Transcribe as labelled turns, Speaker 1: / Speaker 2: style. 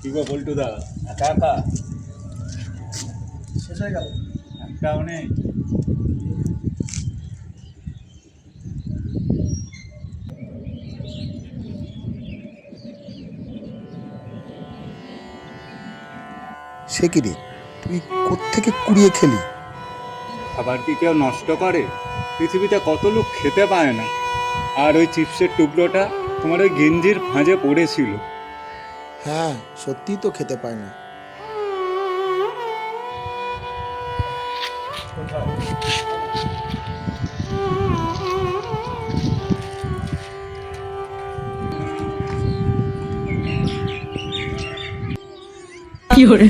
Speaker 1: কি গো বল্টু দা, একা একা?
Speaker 2: শেষ হয়ে গেল।
Speaker 1: একটাও নেই?
Speaker 2: সে কি রে, তুই কোত্থেকে কুড়িয়ে খেলি?
Speaker 1: খাবার কি কেউ নষ্ট করে? পৃথিবীতে কত লোক খেতে পায় না। আর ওই চিপসের টুকরোটা তোমার ওই গেঞ্জির ভাঁজে পড়েছিল।
Speaker 2: হ্যাঁ, সত্যিই তো খেতে পায় না।
Speaker 3: কি hore